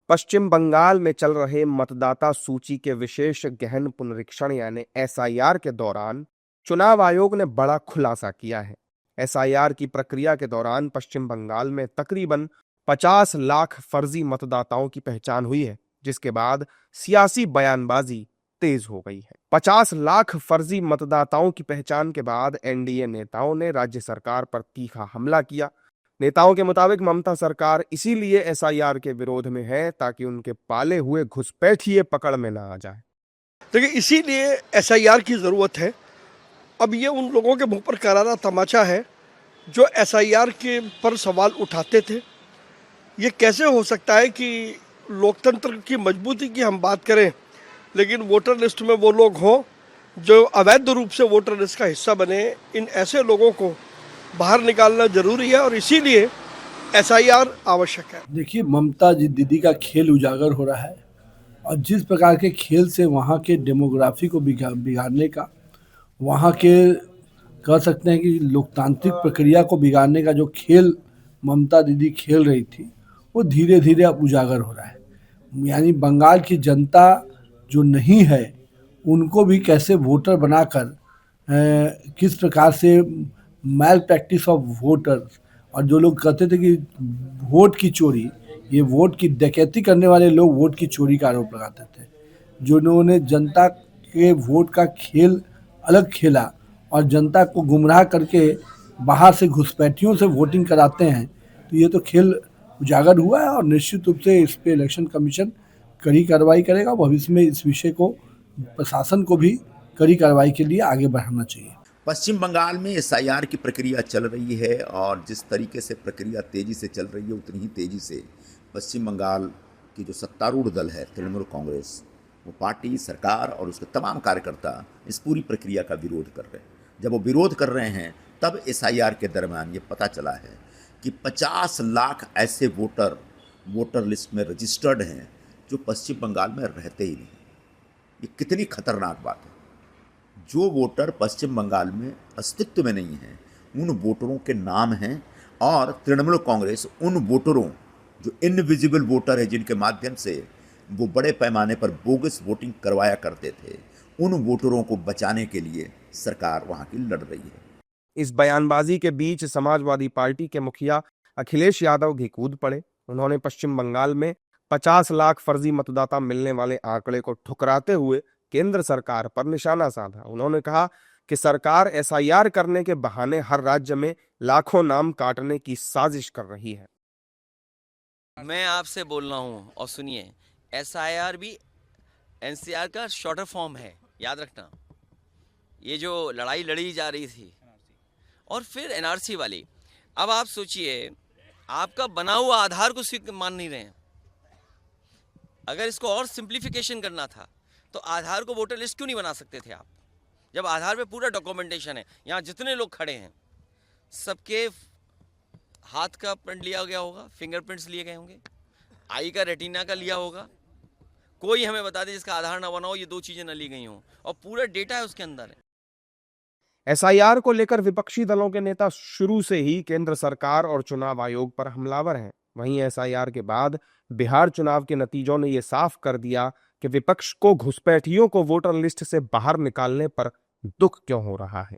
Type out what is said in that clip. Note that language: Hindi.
पश्चिम बंगाल में चल रहे मतदाता सूची के विशेष गहन पुनरीक्षण यानी एसआईआर के दौरान चुनाव आयोग ने बड़ा खुलासा किया है। एसआईआर की प्रक्रिया के दौरान पश्चिम बंगाल में तकरीबन 50 लाख फर्जी मतदाताओं की पहचान हुई है, जिसके बाद सियासी बयानबाजी तेज हो गई है। 50 लाख फर्जी मतदाताओं की पहचान के बाद एनडीए नेताओं ने राज्य सरकार पर तीखा हमला किया। नेताओं के मुताबिक ममता सरकार इसीलिए एसआईआर के विरोध में है ताकि उनके पाले हुए घुसपैठिए पकड़ में ना आ जाए। देखिए, इसीलिए एसआईआर की ज़रूरत है। अब ये उन लोगों के मुंह पर करारा तमाचा है जो एसआईआर के पर सवाल उठाते थे। ये कैसे हो सकता है कि लोकतंत्र की मजबूती की हम बात करें, लेकिन वोटर लिस्ट में वो लोग हों जो अवैध रूप से वोटर लिस्ट का हिस्सा बने। इन ऐसे लोगों को बाहर निकालना जरूरी है और इसीलिए एसआईआर आवश्यक है। देखिए, ममता जी दीदी का खेल उजागर हो रहा है और जिस प्रकार के खेल से वहाँ के डेमोग्राफी को बिगाड़ने का, वहाँ के कह सकते हैं कि लोकतांत्रिक प्रक्रिया को बिगाड़ने का जो खेल ममता दीदी खेल रही थी, वो धीरे धीरे अब उजागर हो रहा है। यानी बंगाल की जनता जो नहीं है, उनको भी कैसे वोटर बनाकर किस प्रकार से मैल प्रैक्टिस ऑफ वोटर्स, और जो लोग कहते थे कि वोट की चोरी, ये वोट की डकैती करने वाले लोग वोट की चोरी का आरोप लगाते थे। जिन्होंने जनता के वोट का खेल अलग खेला और जनता को गुमराह करके बाहर से घुसपैठियों से वोटिंग कराते हैं, तो ये तो खेल उजागर हुआ है और निश्चित रूप से इस पे इलेक्शन कमीशन कड़ी कार्रवाई करेगा। भविष्य में इस विषय को प्रशासन को भी कड़ी कार्रवाई के लिए आगे बढ़ाना चाहिए। पश्चिम बंगाल में एसआईआर की प्रक्रिया चल रही है और जिस तरीके से प्रक्रिया तेज़ी से चल रही है, उतनी ही तेज़ी से पश्चिम बंगाल की जो सत्तारूढ़ दल है तृणमूल कांग्रेस, वो पार्टी, सरकार और उसके तमाम कार्यकर्ता इस पूरी प्रक्रिया का विरोध कर रहे हैं। जब वो विरोध कर रहे हैं तब एसआईआर के दरमियान ये पता चला है कि 50 लाख ऐसे वोटर लिस्ट में रजिस्टर्ड हैं जो पश्चिम बंगाल में रहते ही नहीं। ये कितनी खतरनाक बात है। जो वोटर पश्चिम बंगाल में अस्तित्व में नहीं है, उन वोटरों के नाम हैं और तृणमूल कांग्रेस उन वोटरों जो इनविजिबल वोटर है, जिनके माध्यम से वो बड़े पैमाने पर बोगस वोटिंग करवाया करते थे, उन वोटरों को बचाने के लिए सरकार वहां की लड़ रही है। इस बयानबाजी के बीच समाजवादी पार्टी के मुखिया अखिलेश यादव भी कूद पड़े। उन्होंने पश्चिम बंगाल में 50 लाख फर्जी मतदाता मिलने वाले आंकड़े को ठुकराते हुए केंद्र सरकार पर निशाना साधा। उन्होंने कहा कि सरकार एसआईआर करने के बहाने हर राज्य में लाखों नाम काटने की साजिश कर रही है। मैं आपसे बोल रहा हूं और सुनिए, एसआईआर भी एनसीआर का शॉर्टर फॉर्म है, याद रखना। ये जो लड़ाई लड़ी जा रही थी और फिर एनआरसी वाली, अब आप सोचिए, आपका बना हुआ आधार को मान नहीं रहे हैं। अगर इसको और सिंप्लीफिकेशन करना था तो आधार को वोटर लिस्ट क्यों नहीं बना सकते थे आप? जब आधार पे पूरा डॉक्यूमेंटेशन है, यहाँ जितने लोग खड़े हैं सबके हाथ का प्रिंट लिया गया होगा, फिंगरप्रिंट्स लिए गए होंगे, आई का रेटिना का लिया होगा। कोई हमें बता दे जिसका आधार ना बना हो, ये दो चीजें ना ली गई हों, और पूरा डेटा है उसके अंदर है। एसआईआर को लेकर विपक्षी दलों के नेता शुरू से ही केंद्र सरकार और चुनाव आयोग पर हमलावर हैं। वहीं एसआईआर के बाद बिहार चुनाव के नतीजों ने यह साफ कर दिया कि विपक्ष को घुसपैठियों को वोटर लिस्ट से बाहर निकालने पर दुख क्यों हो रहा है।